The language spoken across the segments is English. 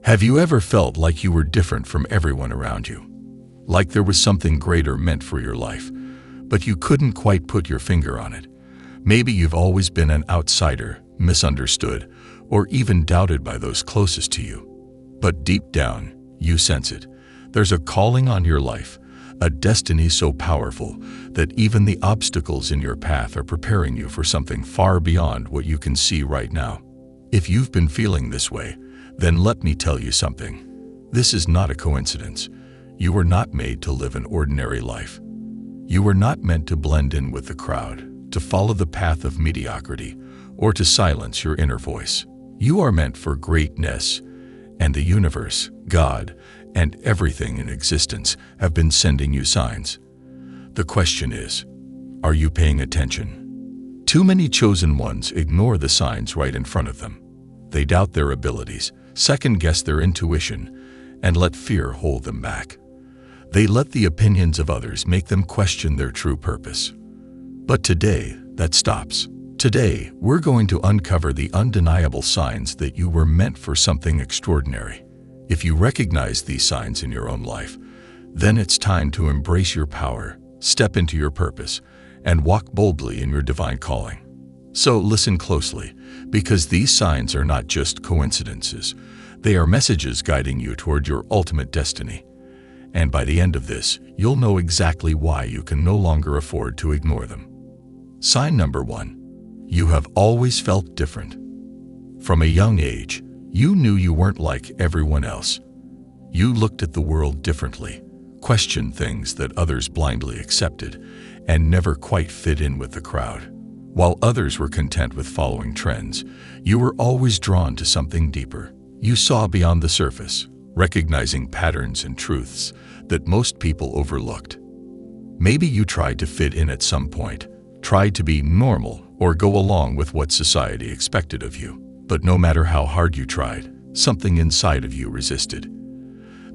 Have you ever felt like you were different from everyone around you? Like there was something greater meant for your life, but you couldn't quite put your finger on it? Maybe you've always been an outsider, misunderstood, or even doubted by those closest to you. But deep down, you sense it. There's a calling on your life, a destiny so powerful that even the obstacles in your path are preparing you for something far beyond what you can see right now. If you've been feeling this way, then let me tell you something. This is not a coincidence. You were not made to live an ordinary life. You were not meant to blend in with the crowd, to follow the path of mediocrity, or to silence your inner voice. You are meant for greatness, and the universe, God, and everything in existence have been sending you signs. The question is, are you paying attention? Too many chosen ones ignore the signs right in front of them. They doubt their abilities, second-guess their intuition, and let fear hold them back. They let the opinions of others make them question their true purpose. But today, that stops. Today, we're going to uncover the undeniable signs that you were meant for something extraordinary. If you recognize these signs in your own life, then it's time to embrace your power, step into your purpose, and walk boldly in your divine calling. So listen closely, because these signs are not just coincidences. They are messages guiding you toward your ultimate destiny. And by the end of this, you'll know exactly why you can no longer afford to ignore them. Sign number 1. You have always felt different. From a young age, you knew you weren't like everyone else. You looked at the world differently, questioned things that others blindly accepted, and never quite fit in with the crowd. While others were content with following trends, you were always drawn to something deeper. You saw beyond the surface, recognizing patterns and truths that most people overlooked. Maybe you tried to fit in at some point, tried to be normal or go along with what society expected of you. But no matter how hard you tried, something inside of you resisted.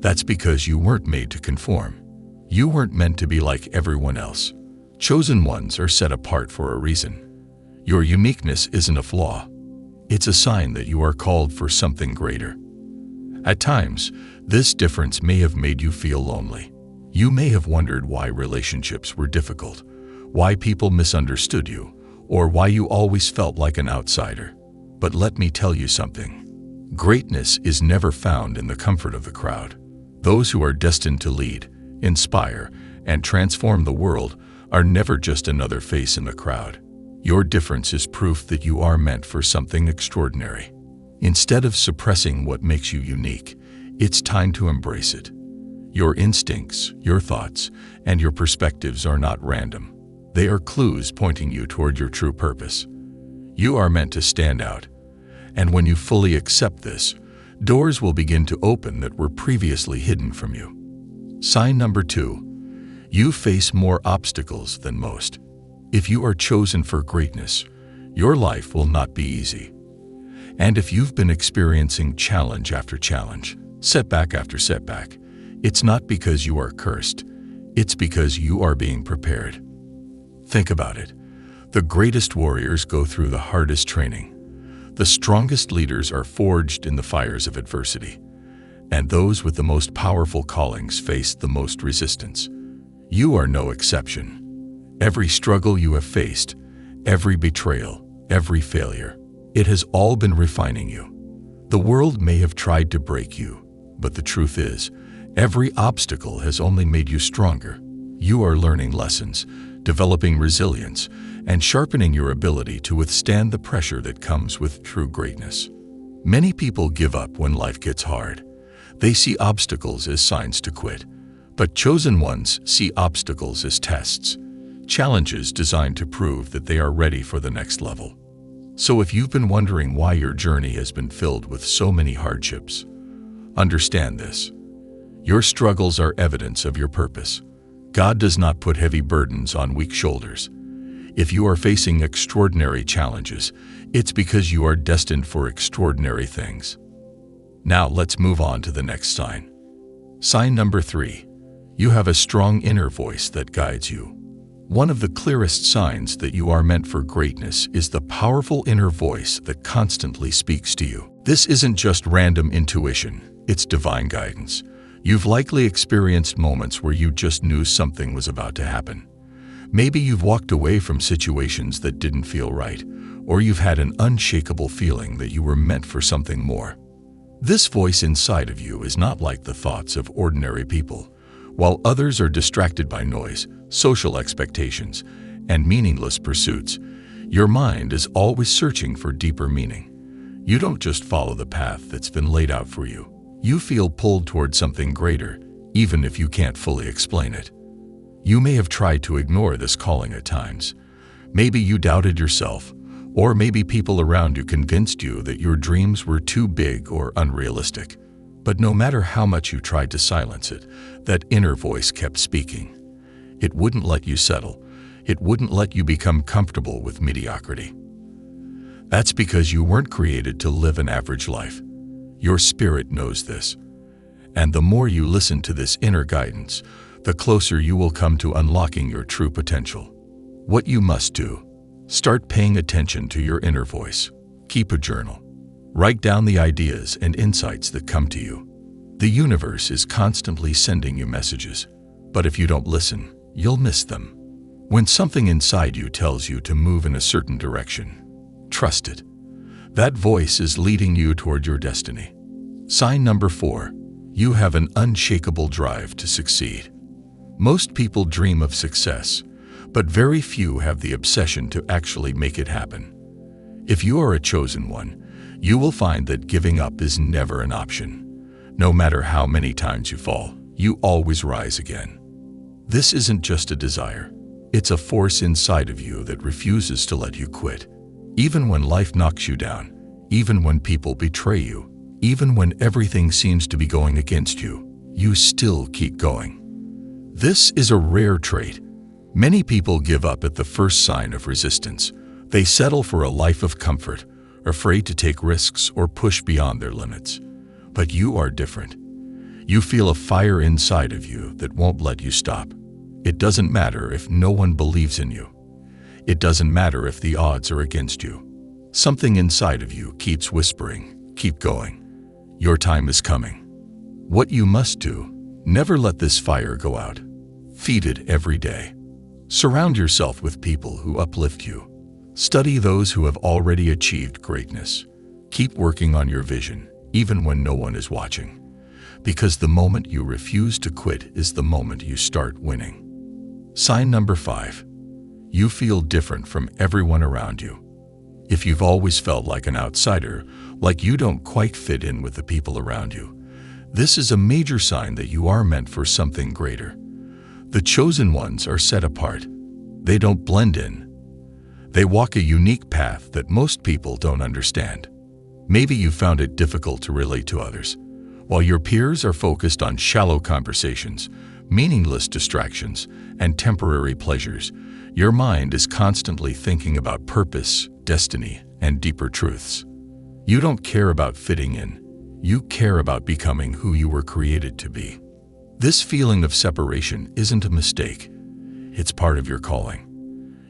That's because you weren't made to conform. You weren't meant to be like everyone else. Chosen ones are set apart for a reason. Your uniqueness isn't a flaw. It's a sign that you are called for something greater. At times, this difference may have made you feel lonely. You may have wondered why relationships were difficult, why people misunderstood you, or why you always felt like an outsider. But let me tell you something. Greatness is never found in the comfort of the crowd. Those who are destined to lead, inspire, and transform the world are never just another face in the crowd. Your difference is proof that you are meant for something extraordinary. Instead of suppressing what makes you unique, it's time to embrace it. Your instincts, your thoughts, and your perspectives are not random. They are clues pointing you toward your true purpose. You are meant to stand out. And when you fully accept this, doors will begin to open that were previously hidden from you. Sign number 2. You face more obstacles than most. If you are chosen for greatness, your life will not be easy. And if you've been experiencing challenge after challenge, setback after setback, it's not because you are cursed. It's because you are being prepared. Think about it. The greatest warriors go through the hardest training. The strongest leaders are forged in the fires of adversity. And those with the most powerful callings face the most resistance. You are no exception. Every struggle you have faced, every betrayal, every failure, it has all been refining you. The world may have tried to break you, but the truth is, every obstacle has only made you stronger. You are learning lessons, developing resilience, and sharpening your ability to withstand the pressure that comes with true greatness. Many people give up when life gets hard. They see obstacles as signs to quit, but chosen ones see obstacles as tests, challenges designed to prove that they are ready for the next level. So if you've been wondering why your journey has been filled with so many hardships, understand this. Your struggles are evidence of your purpose. God does not put heavy burdens on weak shoulders. If you are facing extraordinary challenges, it's because you are destined for extraordinary things. Now let's move on to the next sign. Sign number 3. You have a strong inner voice that guides you. One of the clearest signs that you are meant for greatness is the powerful inner voice that constantly speaks to you. This isn't just random intuition. It's divine guidance. You've likely experienced moments where you just knew something was about to happen. Maybe you've walked away from situations that didn't feel right, or you've had an unshakable feeling that you were meant for something more. This voice inside of you is not like the thoughts of ordinary people. While others are distracted by noise, social expectations, and meaningless pursuits, your mind is always searching for deeper meaning. You don't just follow the path that's been laid out for you. You feel pulled toward something greater, even if you can't fully explain it. You may have tried to ignore this calling at times. Maybe you doubted yourself, or maybe people around you convinced you that your dreams were too big or unrealistic. But no matter how much you tried to silence it, that inner voice kept speaking. It wouldn't let you settle. It wouldn't let you become comfortable with mediocrity. That's because you weren't created to live an average life. Your spirit knows this. And the more you listen to this inner guidance, the closer you will come to unlocking your true potential. What you must do: start paying attention to your inner voice. Keep a journal. Write down the ideas and insights that come to you. The universe is constantly sending you messages, but if you don't listen, you'll miss them. When something inside you tells you to move in a certain direction, trust it. That voice is leading you toward your destiny. Sign number 4. You have an unshakable drive to succeed. Most people dream of success, but very few have the obsession to actually make it happen. If you are a chosen one, you will find that giving up is never an option. No matter how many times you fall, you always rise again. This isn't just a desire. It's a force inside of you that refuses to let you quit. Even when life knocks you down, even when people betray you, even when everything seems to be going against you, you still keep going. This is a rare trait. Many people give up at the first sign of resistance. They settle for a life of comfort, afraid to take risks or push beyond their limits. But you are different. You feel a fire inside of you that won't let you stop. It doesn't matter if no one believes in you. It doesn't matter if the odds are against you. Something inside of you keeps whispering, keep going. Your time is coming. What you must do: never let this fire go out. Feed it every day. Surround yourself with people who uplift you. Study those who have already achieved greatness. Keep working on your vision, even when no one is watching. Because the moment you refuse to quit is the moment you start winning. Sign number 5. You feel different from everyone around you. If you've always felt like an outsider, like you don't quite fit in with the people around you, this is a major sign that you are meant for something greater. The chosen ones are set apart. They don't blend in. They walk a unique path that most people don't understand. Maybe you found it difficult to relate to others. While your peers are focused on shallow conversations, meaningless distractions, and temporary pleasures, your mind is constantly thinking about purpose, destiny, and deeper truths. You don't care about fitting in. You care about becoming who you were created to be. This feeling of separation isn't a mistake. It's part of your calling.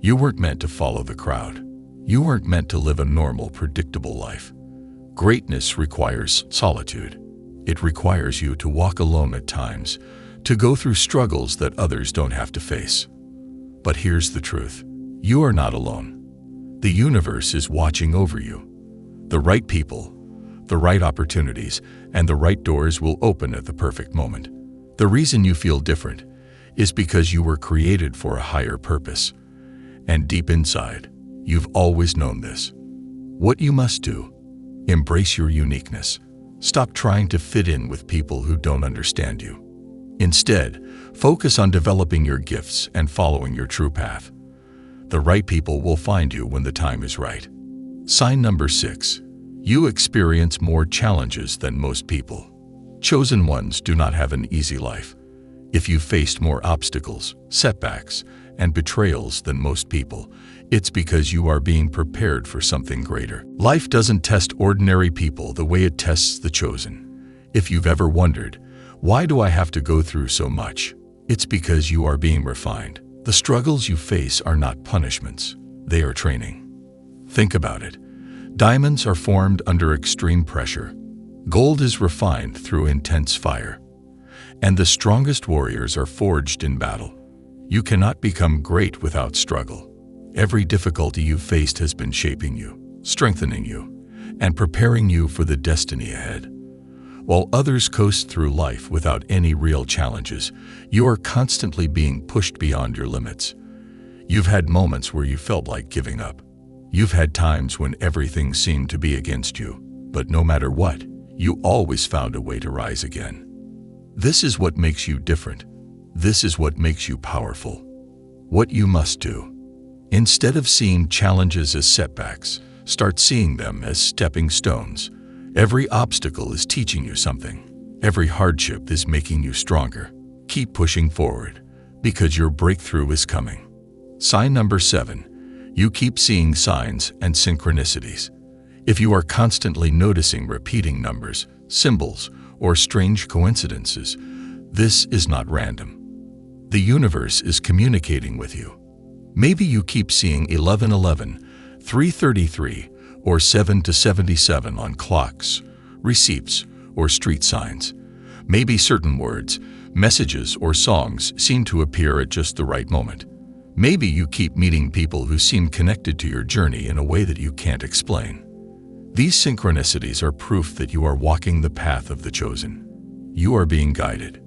You weren't meant to follow the crowd. You weren't meant to live a normal, predictable life. Greatness requires solitude. It requires you to walk alone at times, to go through struggles that others don't have to face. But here's the truth. You are not alone. The universe is watching over you. The right people, the right opportunities, and the right doors will open at the perfect moment. The reason you feel different is because you were created for a higher purpose. And deep inside, you've always known this. What you must do: embrace your uniqueness. Stop trying to fit in with people who don't understand you. Instead, focus on developing your gifts and following your true path. The right people will find you when the time is right. Sign number 6. You experience more challenges than most people. Chosen ones do not have an easy life. If you've faced more obstacles, setbacks, and betrayals than most people, it's because you are being prepared for something greater. Life doesn't test ordinary people the way it tests the chosen. If you've ever wondered, why do I have to go through so much? It's because you are being refined. The struggles you face are not punishments. They are training. Think about it. Diamonds are formed under extreme pressure. Gold is refined through intense fire, and the strongest warriors are forged in battle. You cannot become great without struggle. Every difficulty you've faced has been shaping you, strengthening you, and preparing you for the destiny ahead. While others coast through life without any real challenges, you are constantly being pushed beyond your limits. You've had moments where you felt like giving up. You've had times when everything seemed to be against you, but no matter what, you always found a way to rise again. This is what makes you different. This is what makes you powerful. What you must do: instead of seeing challenges as setbacks, start seeing them as stepping stones. Every obstacle is teaching you something. Every hardship is making you stronger. Keep pushing forward, because your breakthrough is coming. Sign number 7. You keep seeing signs and synchronicities. If you are constantly noticing repeating numbers, symbols, or strange coincidences, this is not random. The universe is communicating with you. Maybe you keep seeing 1111, 333, or 7 to 77 on clocks, receipts, or street signs. Maybe certain words, messages, or songs seem to appear at just the right moment. Maybe you keep meeting people who seem connected to your journey in a way that you can't explain. These synchronicities are proof that you are walking the path of the chosen. You are being guided.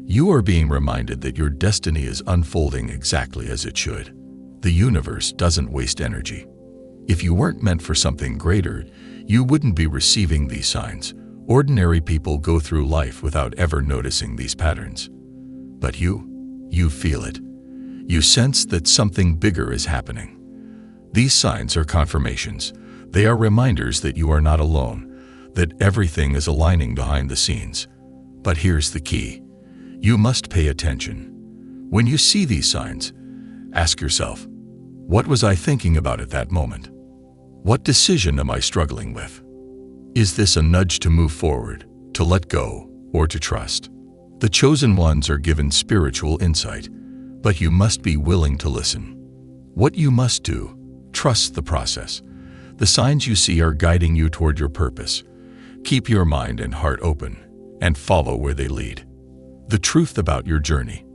You are being reminded that your destiny is unfolding exactly as it should. The universe doesn't waste energy. If you weren't meant for something greater, you wouldn't be receiving these signs. Ordinary people go through life without ever noticing these patterns. But you feel it. You sense that something bigger is happening. These signs are confirmations. They are reminders that you are not alone, that everything is aligning behind the scenes. But here's the key. You must pay attention. When you see these signs, ask yourself, what was I thinking about at that moment? What decision am I struggling with? Is this a nudge to move forward, to let go, or to trust? The chosen ones are given spiritual insight, but you must be willing to listen. What you must do: trust the process. The signs you see are guiding you toward your purpose. Keep your mind and heart open, and follow where they lead. The truth about your journey.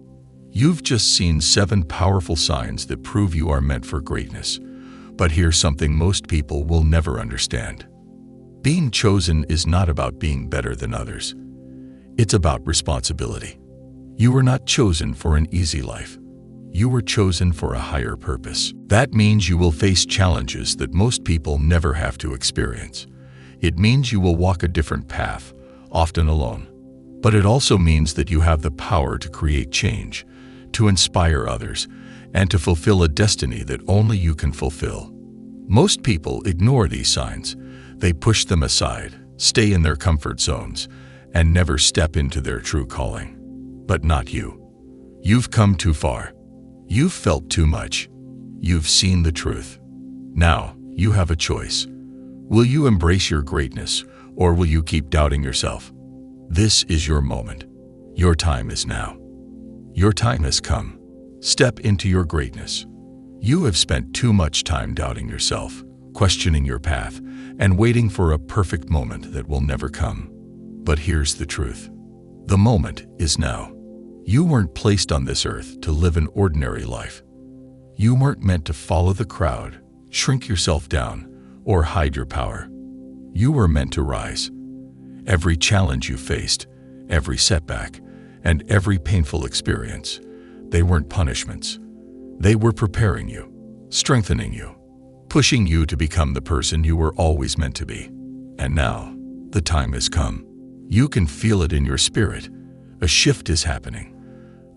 You've just seen 7 powerful signs that prove you are meant for greatness. But here's something most people will never understand. Being chosen is not about being better than others. It's about responsibility. You were not chosen for an easy life. You were chosen for a higher purpose. That means you will face challenges that most people never have to experience. It means you will walk a different path, often alone. But it also means that you have the power to create change, to inspire others, and to fulfill a destiny that only you can fulfill. Most people ignore these signs. They push them aside, stay in their comfort zones, and never step into their true calling. But not you. You've come too far. You've felt too much. You've seen the truth. Now, you have a choice. Will you embrace your greatness, or will you keep doubting yourself? This is your moment. Your time is now. Your time has come. Step into your greatness. You have spent too much time doubting yourself, questioning your path, and waiting for a perfect moment that will never come. But here's the truth. The moment is now. You weren't placed on this earth to live an ordinary life. You weren't meant to follow the crowd, shrink yourself down, or hide your power. You were meant to rise. Every challenge you faced, every setback, and every painful experience, they weren't punishments. They were preparing you, strengthening you, pushing you to become the person you were always meant to be. And now, the time has come. You can feel it in your spirit. A shift is happening.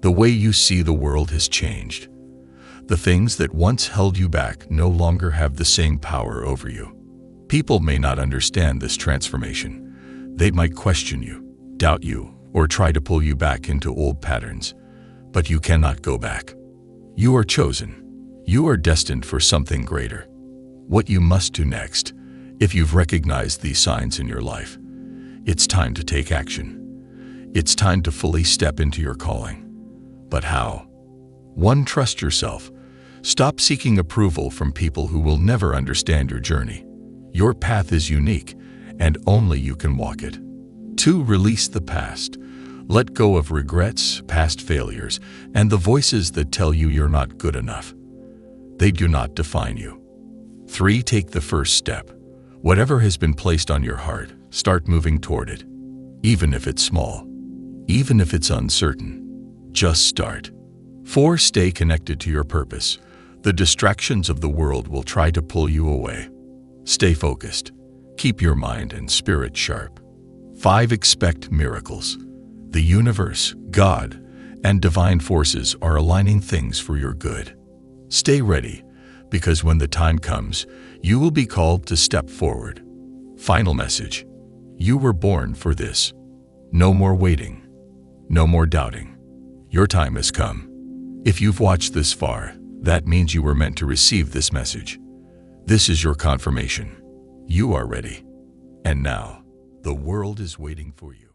The way you see the world has changed. The things that once held you back no longer have the same power over you. People may not understand this transformation. They might question you, doubt you, or try to pull you back into old patterns. But you cannot go back. You are chosen. You are destined for something greater. What you must do next, if you've recognized these signs in your life, it's time to take action. It's time to fully step into your calling. But how? 1. Trust yourself. Stop seeking approval from people who will never understand your journey. Your path is unique, and only you can walk it. 2. Release the past. Let go of regrets, past failures, and the voices that tell you you're not good enough. They do not define you. 3. Take the first step. Whatever has been placed on your heart, start moving toward it. Even if it's small, even if it's uncertain, just start. 4. Stay connected to your purpose. The distractions of the world will try to pull you away. Stay focused. Keep your mind and spirit sharp. 5. Expect miracles. The universe, God, and divine forces are aligning things for your good. Stay ready, because when the time comes, you will be called to step forward. Final message. You were born for this. No more waiting. No more doubting. Your time has come. If you've watched this far, that means you were meant to receive this message. This is your confirmation. You are ready. And now, the world is waiting for you.